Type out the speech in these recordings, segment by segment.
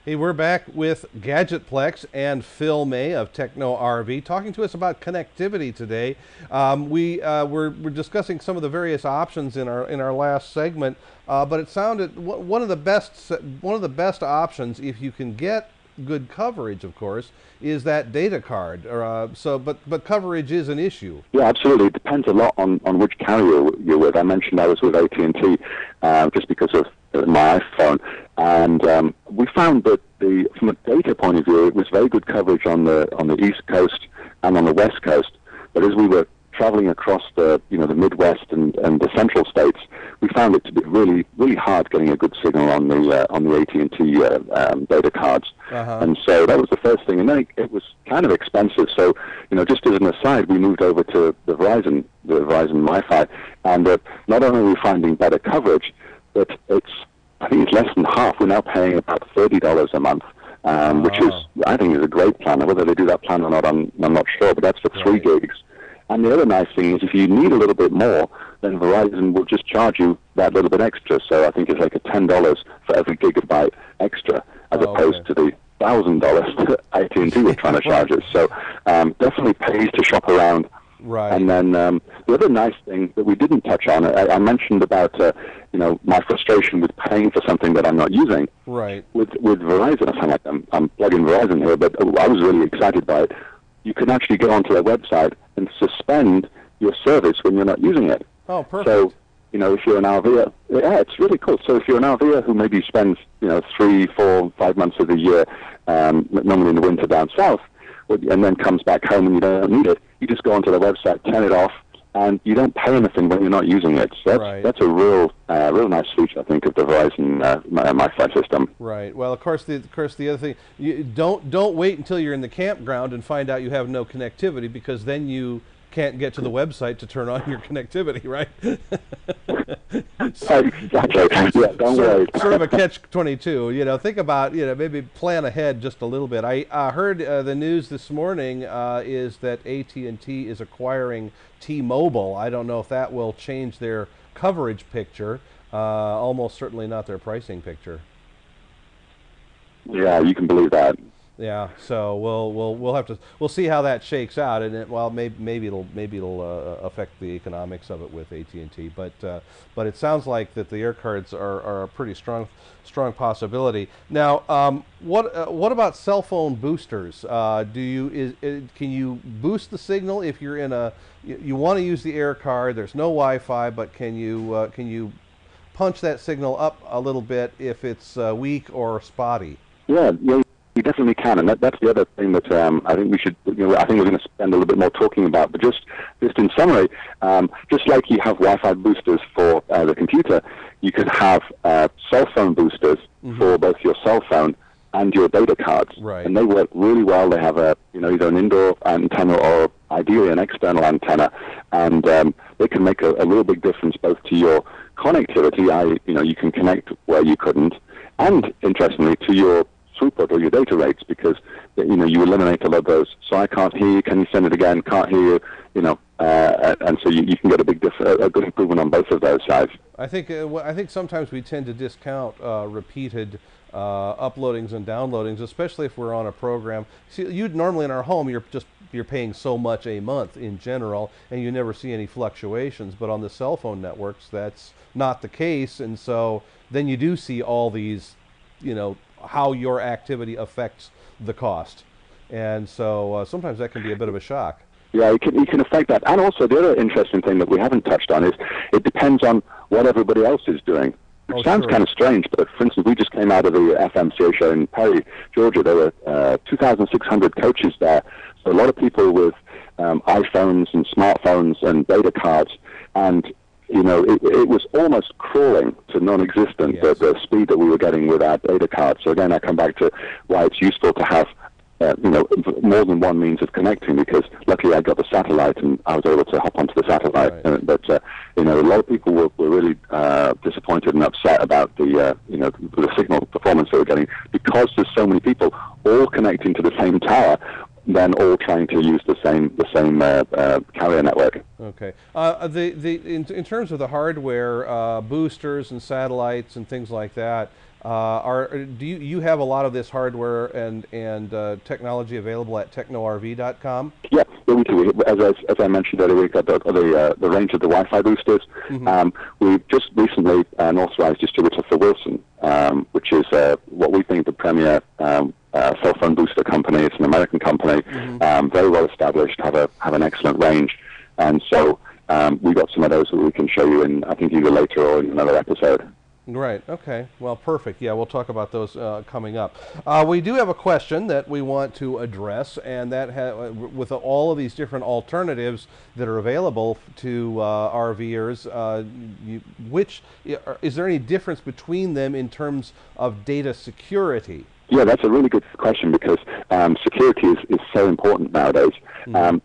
Hey, we're back with Gadgetplex and Phil May of TechnoRV talking to us about connectivity today. We're discussing some of the various options in our last segment, but it sounded one of the best options, if you can get good coverage, of course, is that data card. But coverage is an issue. Yeah, absolutely. It depends a lot on which carrier you're with. I mentioned I was with AT&T just because of my iPhone, and we found that from a data point of view, it was very good coverage on the East Coast and on the West Coast. But as we were traveling across the Midwest and the Central states, we found it to be really hard getting a good signal on the AT&T data cards. And so that was the first thing. And then it was kind of expensive. So just as an aside, we moved over to the Verizon Wi-Fi, and not only are we finding better coverage, but I think it's less than half. We're now paying about $30 a month, which I think is a great plan. Whether they do that plan or not, I'm not sure, but that's for 3 gigs. And the other nice thing is if you need a little bit more, then Verizon will just charge you that little bit extra. So I think it's like a $10 for every gigabyte extra, as opposed to the $1,000 that AT&T was trying to charge us. So definitely pays to shop around. Right. And then the other nice thing that we didn't touch on, I mentioned about my frustration with paying for something that I'm not using. Right. With Verizon, I sound like I'm plugging Verizon here, but I was really excited by it. You can actually go onto their website and suspend your service when you're not using it. Oh, perfect. So, if you're an RVer, yeah, it's really cool. So if you're an RVer who maybe spends 3, 4, 5 months of the year, normally in the winter down south, and then comes back home and you don't need it, you just go onto the website, turn it off, and you don't pay anything when you're not using it. So that's a real nice feature, I think, of the Verizon MiFi system. Right. Well, of course, the other thing, you don't wait until you're in the campground and find out you have no connectivity, because then you can't get to the website to turn on your connectivity, right? Exactly. Yeah, don't worry. Sort of a catch-22. Think about, maybe plan ahead just a little bit. I heard the news this morning is that AT&T is acquiring T-Mobile. I don't know if that will change their coverage picture. Almost certainly not their pricing picture. Yeah, you can believe that. Yeah, so we'll see how that shakes out, and maybe it'll affect the economics of it with AT&T, but it sounds like that the air cards are a pretty strong possibility. Now, what about cell phone boosters? Can you boost the signal if you're in you want to use the air card? There's no Wi-Fi, but can you punch that signal up a little bit if it's weak or spotty? Yeah. You definitely can, and that's the other thing that I think we should. I think we're going to spend a little bit more talking about. But just in summary, just like you have Wi-Fi boosters for the computer, you can have cell phone boosters for both your cell phone and your data cards, and they work really well. They have either an indoor antenna or ideally an external antenna, and they can make a real big difference both to your connectivity. You can connect where you couldn't, and interestingly to your throughput or your data rates, because you eliminate a lot of those. So I can't hear you. Can you send it again? Can't hear you. And so you can get a good improvement on both of those sides. I think sometimes we tend to discount repeated uploadings and downloadings, especially if we're on a program. See, you'd normally in our home you're paying so much a month in general, and you never see any fluctuations. But on the cell phone networks, that's not the case, and so then you do see all these, how your activity affects the cost, and so sometimes that can be a bit of a shock. Yeah, you can affect that. And also the other interesting thing that we haven't touched on is it depends on what everybody else is doing. It sounds kind of strange, but for instance, we just came out of the FMCA show in Perry, Georgia. There were 2,600 coaches there. So a lot of people with iPhones and smartphones and data cards, and it was almost crawling to non-existent, the speed that we were getting with our data cards. So again, I come back to why it's useful to have more than one means of connecting, because luckily I got the satellite and I was able to hop onto the satellite. Right. But a lot of people were really disappointed and upset about the signal performance they were getting, because there's so many people all connecting to the same tower, then all trying to use the same carrier network. Okay. In terms of the hardware, boosters and satellites and things like that, Do you have a lot of this hardware and technology available at technorv.com? Yeah, we do. As I mentioned earlier, we've got the range of the Wi-Fi boosters. We've just recently an authorized distributor for Wilson, which is what we think the premier cell phone booster company. It's an American company, very well established, have an excellent range, and so we've got some of those that we can show you in, I think, either later or in another episode. Right. Okay. Well, perfect. Yeah, we'll talk about those coming up. We do have a question that we want to address, and that with all of these different alternatives that are available to RVers, is there any difference between them in terms of data security? Yeah, that's a really good question, because security is so important nowadays, and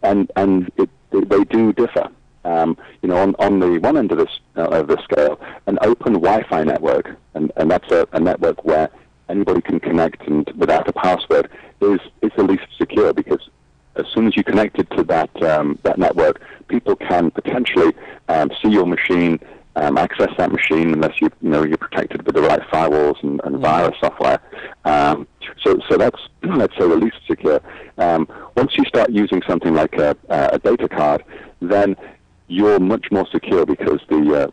they do differ. You know, on the one end of the scale, an open Wi-Fi network, and that's a network where anybody can connect and without a password, is the least secure, because as soon as you connect it to that network, people can potentially see your machine, access that machine, unless you're protected with the right firewalls and virus software. So that's, let's say, the least secure. Once you start using something like a data card, then you're much more secure, because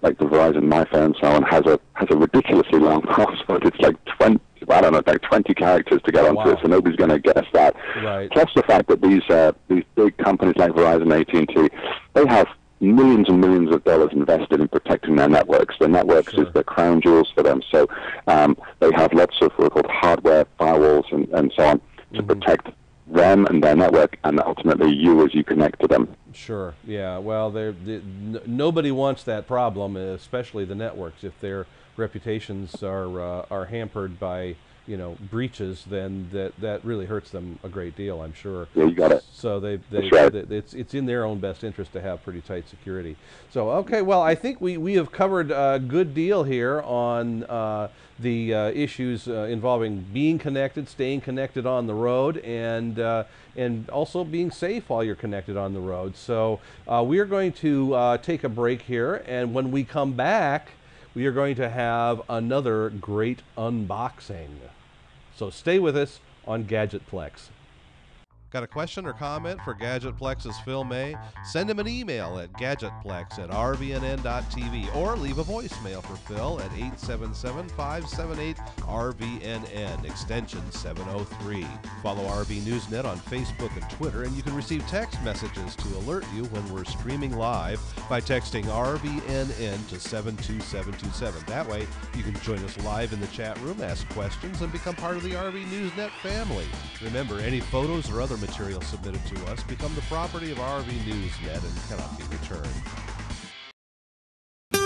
like the Verizon MyPhone and so on has a ridiculously long password. It's like 20 characters to get onto it, so nobody's going to guess that. Right. Plus the fact that these big companies like Verizon, AT&T, they have millions and millions of dollars invested in protecting their networks. Their networks is the crown jewels for them. So they have lots of what are called hardware firewalls and so on to protect them and their network, and ultimately you as you connect to them. Sure. Yeah. Well, nobody wants that problem, especially the networks. If their reputations are hampered by breaches, then that really hurts them a great deal, I'm sure. Yeah, you got it. So right. it's in their own best interest to have pretty tight security. So okay, well, I think we have covered a good deal here on the issues involving being connected, staying connected on the road, and also being safe while you're connected on the road. So we are going to take a break here, and when we come back, we are going to have another great unboxing. So stay with us on Gadgetplex. Got a question or comment for Gadgetplex's Phil May? Send him an email at gadgetplex@rvnn.tv or leave a voicemail for Phil at 877-578-RVNN, extension 703. Follow RV Newsnet on Facebook and Twitter, and you can receive text messages to alert you when we're streaming live by texting RVNN to 72727. That way, you can join us live in the chat room, ask questions, and become part of the RV Newsnet family. Remember, any photos or other material submitted to us become the property of RV Newsnet and cannot be returned.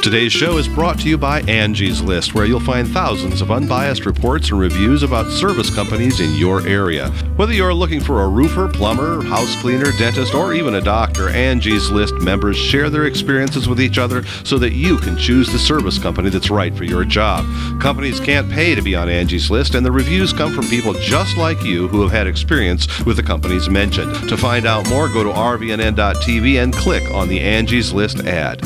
Today's show is brought to you by Angie's List, where you'll find thousands of unbiased reports and reviews about service companies in your area. Whether you're looking for a roofer, plumber, house cleaner, dentist, or even a doctor, Angie's List members share their experiences with each other so that you can choose the service company that's right for your job. Companies can't pay to be on Angie's List, and the reviews come from people just like you who have had experience with the companies mentioned. To find out more, go to rvnn.tv and click on the Angie's List ad.